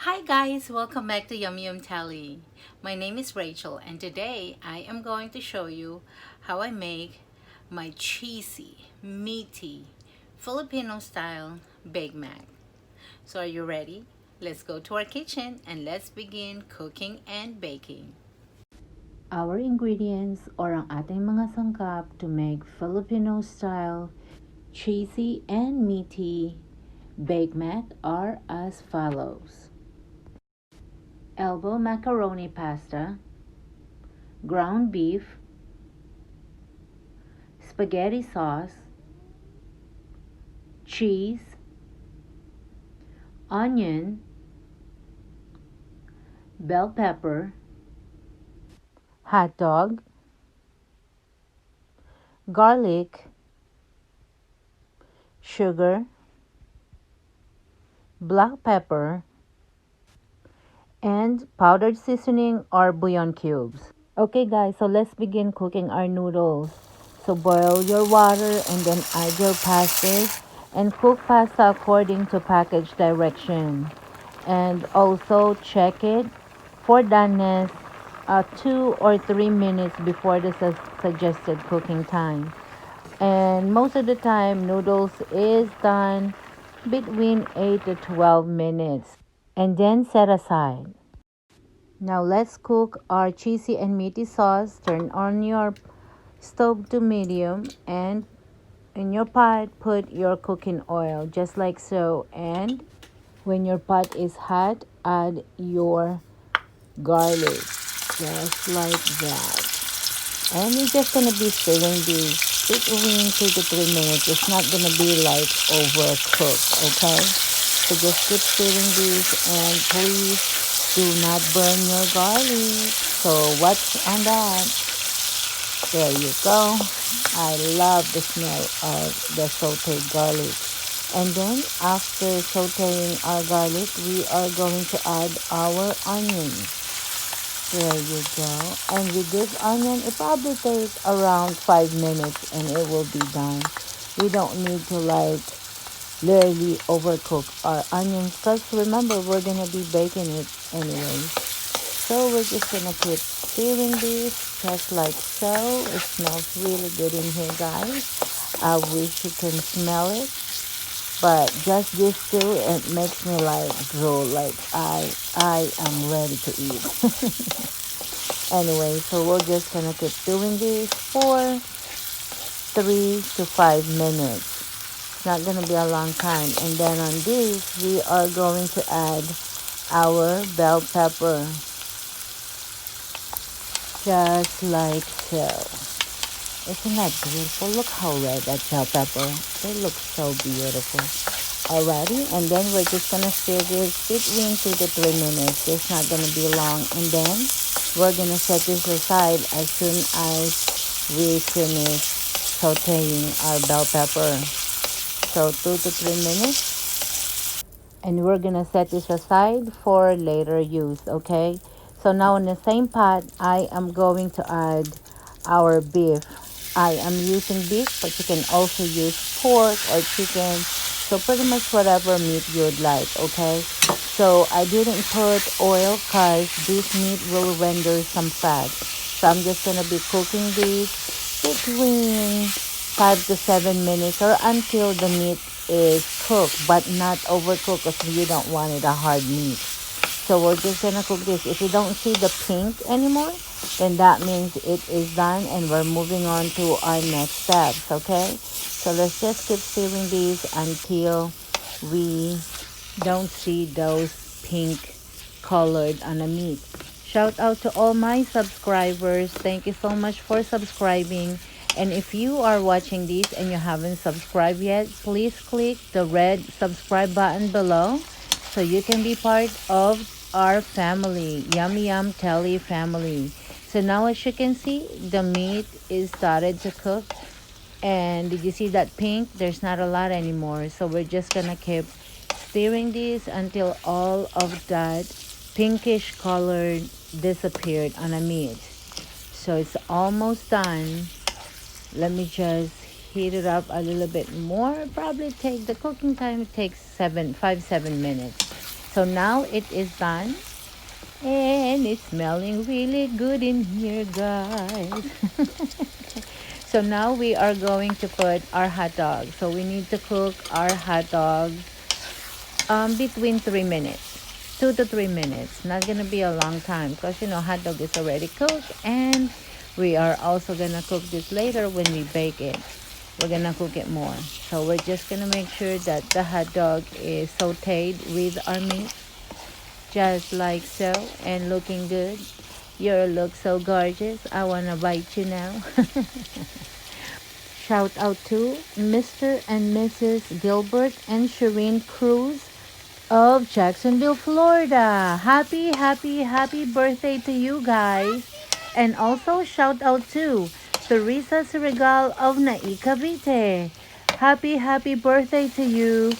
Hi guys, welcome back to Yum Yum Tally. My name is Rachel and today I am going to show you how I make my cheesy, meaty, Filipino style Big Mac. So are you ready? Let's go to our kitchen and let's begin cooking and baking. Our ingredients or ang ating mga sangkap to make Filipino style cheesy and meaty Big Mac are as follows. Elbow Macaroni Pasta, ground beef, spaghetti sauce, cheese, onion, bell pepper, hot dog, garlic, sugar, black pepper, and powdered seasoning or bouillon cubes. Okay guys, so let's begin cooking our noodles. So boil your water and then add your pastas and cook pasta according to package direction. And also check it for doneness 2 or 3 minutes before the suggested cooking time. And most of the time noodles is done between 8 to 12 minutes and then set aside. Now let's cook our cheesy and meaty sauce. Turn on your stove to medium and in your pot put your cooking oil just like so, and when your pot is hot add your garlic just like that, and you're just gonna be stirring these between 2 to 3 minutes. It's not gonna be like overcooked, okay? So just keep stirring these and please do not burn your garlic. So watch on that. There you go. I love the smell of the sauteed garlic. And then after sauteing our garlic, we are going to add our onions. There you go. And with this onion, it probably takes around 5 minutes and it will be done. We don't need to literally overcook our onions because remember, we're going to be baking it anyway. So we're just going to keep stirring this just like so. It smells really good in here, guys. I wish you can smell it. But just this too, it makes me drool, like I am ready to eat. Anyway, so we're just gonna keep doing this for 3 to 5 minutes. It's not gonna be a long time. And then on this, we are going to add our bell pepper. Just like so. Isn't that beautiful? Look how red that bell pepper. It looks so beautiful. Alrighty, and then we're just gonna stir this between 2 to 3 minutes. It's not gonna be long. And then we're gonna set this aside as soon as we finish sauteing our bell pepper. So 2 to 3 minutes. And we're gonna set this aside for later use, okay? So now in the same pot, I am going to add our beef. I am using beef, but you can also use pork or chicken. So pretty much whatever meat you'd like, okay? So I didn't put oil because this meat will render some fat. So I'm just going to be cooking this between 5 to 7 minutes or until the meat is cooked, but not overcooked because you don't want it a hard meat. So we're just going to cook this. If you don't see the pink anymore, then that means it is done and we're moving on to our next steps, okay? So let's just keep stirring these until we don't see those pink colored on the meat. Shout out to all my subscribers. Thank you so much for subscribing. And if you are watching this and you haven't subscribed yet, please click the red subscribe button below so you can be part of our family, Yum Yum Telly family. So now as you can see, the meat is started to cook. And did you see that pink? There's not a lot anymore. So we're just gonna keep stirring this until all of that pinkish color disappeared on the meat. So it's almost done. Let me just heat it up a little bit more. Probably take the cooking time takes 5-7 minutes. So now it is done. And it's smelling really good in here, guys. So now we are going to put our hot dog. So we need to cook our hot dog between 3 minutes. 2 to 3 minutes. Not gonna be a long time because you know hot dog is already cooked, and we are also gonna cook this later when we bake it. We're gonna cook it more. So we're just gonna make sure that the hot dog is sauteed with our meat, just like so, and looking good. You look so gorgeous. I wanna bite you now. Shout out to Mr. and Mrs. Gilbert and Shireen Cruz of Jacksonville, Florida. Happy birthday to you guys. And also shout out to Teresa Sirigal of Naic, Cavite. Happy birthday to you.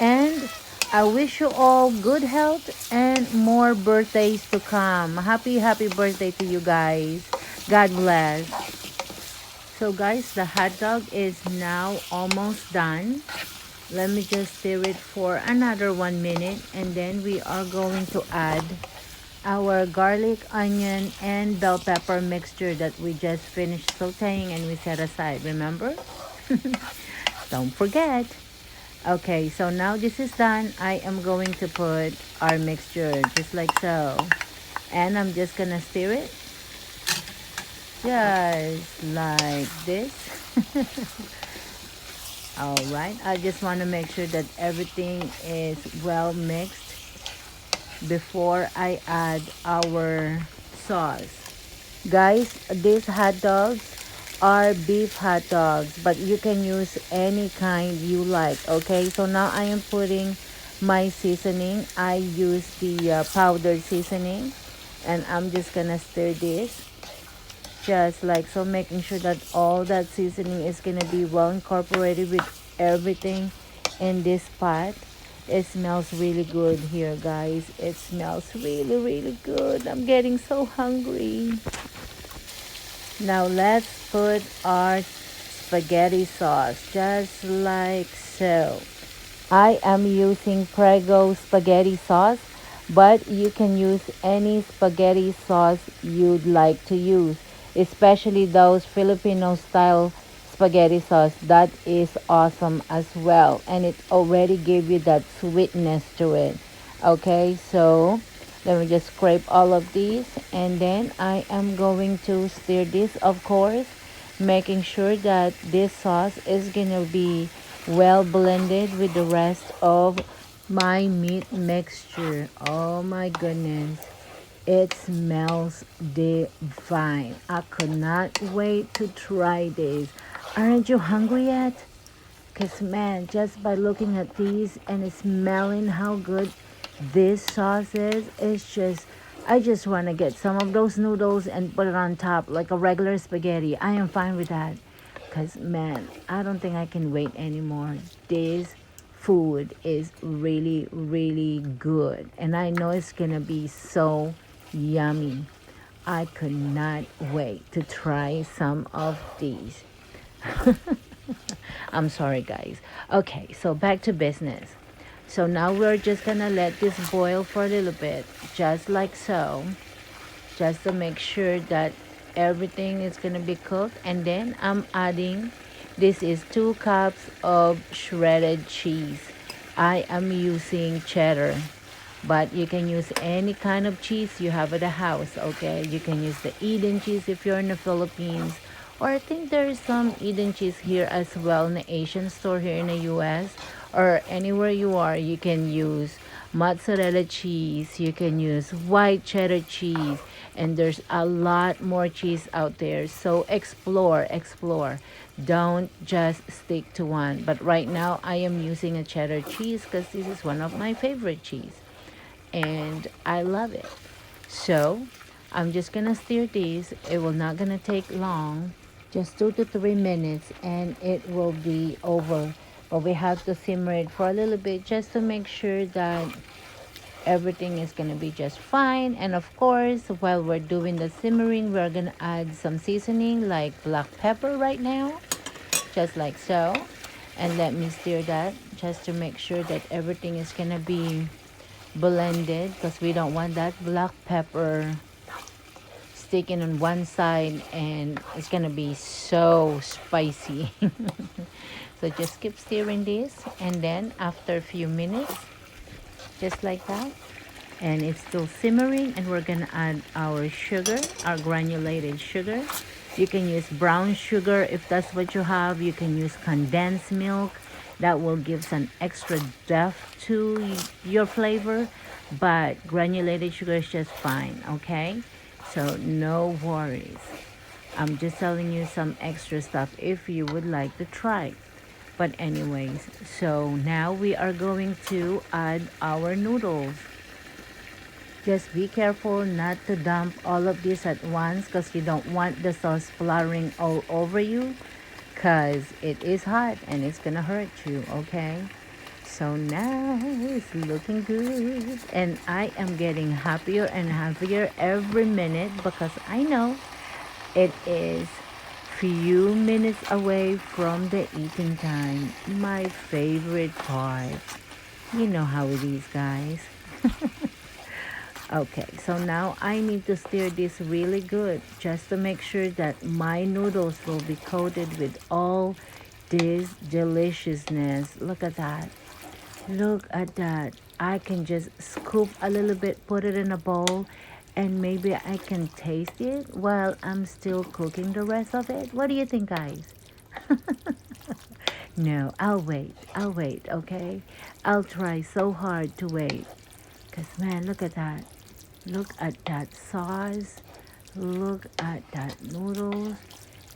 And I wish you all good health and more birthdays to come. Happy birthday to you guys. God bless. So guys, the hot dog is now almost done. Let me just stir it for another 1 minute, and then we are going to add our garlic, onion, and bell pepper mixture that we just finished sauteing and we set aside. Remember? Don't forget. Okay, so now this is done. I am going to put our mixture just like so. And I'm just gonna stir it. Just like this. Alright, I just want to make sure that everything is well mixed before I add our sauce. Guys, these hot dogs are beef hot dogs, but you can use any kind you like. Okay, so now I am putting my seasoning. I use the powdered seasoning, and I'm just gonna stir this just like so, making sure that all that seasoning is gonna be well incorporated with everything in this pot. It smells really good here, guys. It smells really good. I'm getting so hungry. Now let's put our spaghetti sauce just like so. I am using Prego spaghetti sauce, but you can use any spaghetti sauce you'd like to use, especially those Filipino style spaghetti sauce. That is awesome as well, and it already gave you that sweetness to it. Okay, so let me just scrape all of these, and then I am going to stir this, of course, making sure that this sauce is gonna be well blended with the rest of my meat mixture. Oh my goodness, it smells divine. I could not wait to try this. Aren't you hungry yet? Because man, just by looking at these and smelling how good this sauce is, it's just, I just want to get some of those noodles and put it on top like a regular spaghetti. I am fine with that. Because man, I don't think I can wait anymore. This food is really good. And I know it's going to be so yummy. I could not wait to try some of these. I'm sorry, guys. Okay, so back to business. So now we're just gonna let this boil for a little bit, just like so, just to make sure that everything is gonna be cooked. And then I'm adding, this is 2 cups of shredded cheese. I am using cheddar, but you can use any kind of cheese you have at the house. Okay, you can use the Eden cheese if you're in the Philippines, or I think there is some Eden cheese here as well in the Asian store here in the US, or anywhere you are. You can use mozzarella cheese, you can use white cheddar cheese, and there's a lot more cheese out there. So explore. Don't just stick to one. But right now I am using a cheddar cheese because this is one of my favorite cheese and I love it. So I'm just gonna stir this. It will not gonna take long, just 2 to 3 minutes, and it will be over. But we have to simmer it for a little bit just to make sure that everything is gonna be just fine. And of course, while we're doing the simmering, we're gonna add some seasoning like black pepper right now, just like so. And let me stir that just to make sure that everything is gonna be blended because we don't want that black pepper sticking on one side and it's gonna be so spicy. So just keep stirring this, and then after a few minutes, just like that, and it's still simmering, and we're gonna add our sugar, our granulated sugar. You can use brown sugar if that's what you have. You can use condensed milk. That will give some extra depth to your flavor, but granulated sugar is just fine, okay? So no worries. I'm just telling you some extra stuff if you would like to try. But anyways, so now we are going to add our noodles. Just be careful not to dump all of this at once because you don't want the sauce splattering all over you because it is hot and it's gonna hurt you, okay? So now it's looking good, and I am getting happier and happier every minute because I know it is few minutes away from the eating time. My favorite part. You know how it is, guys. Okay, so now I need to stir this really good just to make sure that my noodles will be coated with all this deliciousness. Look at that. Look at that. I can just scoop a little bit, put it in a bowl, and maybe I can taste it while I'm still cooking the rest of it. What do you think, guys? No, I'll wait, okay? I'll try so hard to wait. Because, man, look at that. Look at that sauce. Look at that noodles.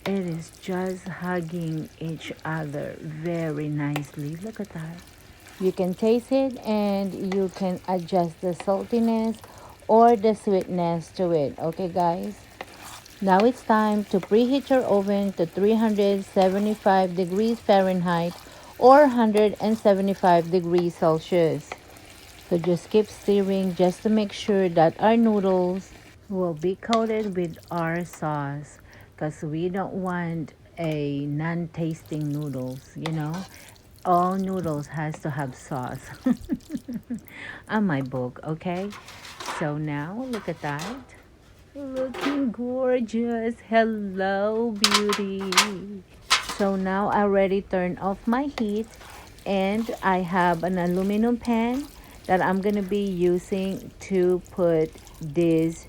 It is just hugging each other very nicely. Look at that. You can taste it and you can adjust the saltiness or the sweetness to it. Okay, guys? Now it's time to preheat your oven to 375 degrees Fahrenheit or 175 degrees Celsius. So just keep stirring just to make sure that our noodles will be coated with our sauce because we don't want a non-tasting noodles, you know. All noodles has to have sauce on my book, okay? So now look at that. Looking gorgeous. Hello, beauty. So now I already turned off my heat and I have an aluminum pan that I'm gonna be using to put these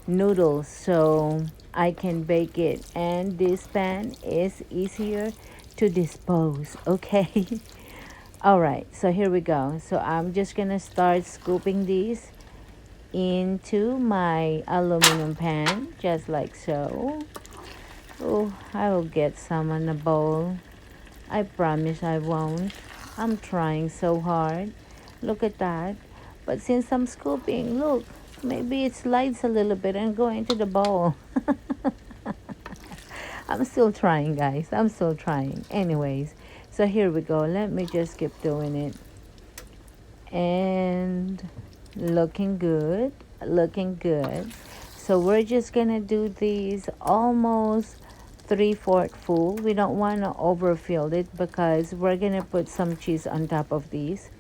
noodles so I can bake it, and this pan is easier to dispose, okay? All right, so here we go. So I'm just gonna start scooping these into my aluminum pan just like so. Oh, I will get some in a bowl. I promise I won't. I'm trying so hard. Look at that. But since I'm scooping, look, maybe it slides a little bit and go into the bowl. I'm still trying, guys. I'm still trying. Anyways, so here we go. Let me just keep doing it. And looking good. Looking good. So we're just going to do these almost 3/4 full. We don't want to overfill it because we're going to put some cheese on top of these.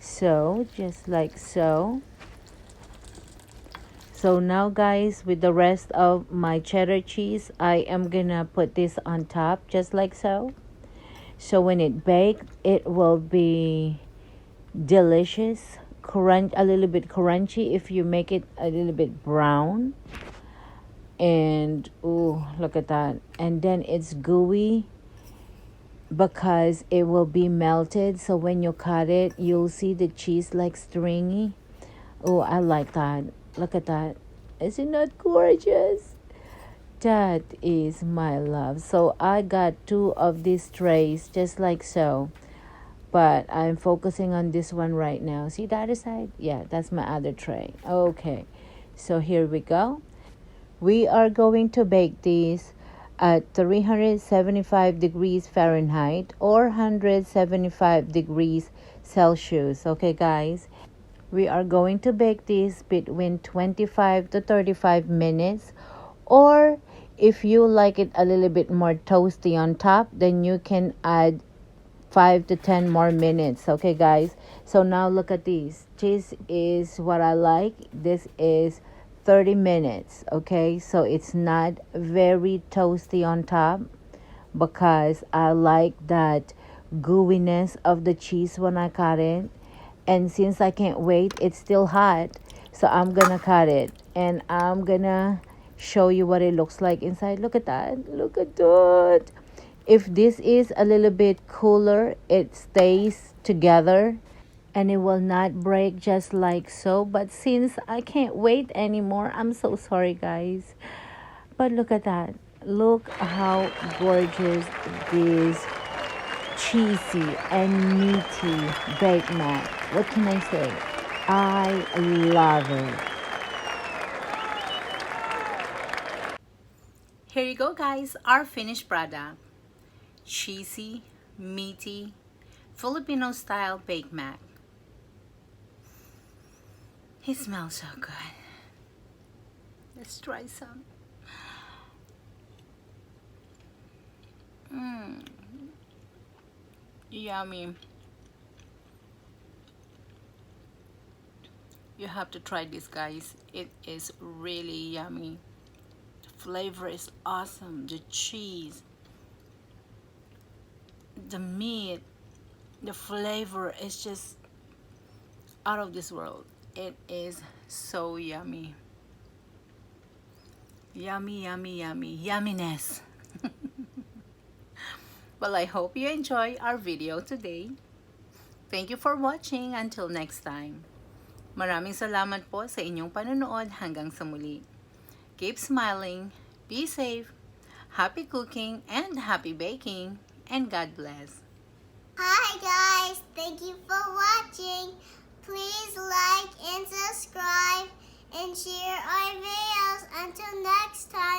So just like so. So now, guys, with the rest of my cheddar cheese, I am gonna put this on top just like so. So when it bakes, it will be delicious, a little bit crunchy if you make it a little bit brown. And oh, look at that. And then it's gooey because it will be melted. So when you cut it, you'll see the cheese like stringy. Oh, I like that. Look at that. Is it not gorgeous? That is my love. So I got 2 of these trays just like so. But I'm focusing on this one right now. See the other side? Yeah, that's my other tray. Okay. So here we go. We are going to bake these at 375 degrees Fahrenheit or 175 degrees Celsius. Okay, guys? We are going to bake this between 25 to 35 minutes, or if you like it a little bit more toasty on top, then you can add 5 to 10 more minutes. Okay, guys. So now look at these. This is what I like. This is 30 minutes. Okay, so it's not very toasty on top because I like that gooiness of the cheese when I cut it. And since I can't wait, it's still hot. So I'm gonna cut it and I'm gonna show you what it looks like inside. Look at that. Look at that. If this is a little bit cooler, it stays together and it will not break just like so. But since I can't wait anymore, I'm so sorry, guys. But look at that. Look how gorgeous this cheesy and meaty baked mac. What can I say? I love it. Here you go, guys, our finished product. Cheesy, meaty, Filipino style baked mac. It smells so good. Let's try some. Yummy. You have to try this, guys. It is really yummy. The flavor is awesome. The cheese, the meat, the flavor is just out of this world. It is so yummy. Yummy, yummy, yummy. Yumminess. Well, I hope you enjoy our video today. Thank you for watching. Until next time. Maraming salamat po sa inyong panonood hanggang sa muli. Keep smiling, be safe, happy cooking, and happy baking, and God bless. Hi guys, thank you for watching. Please like and subscribe and share our videos. Until next time.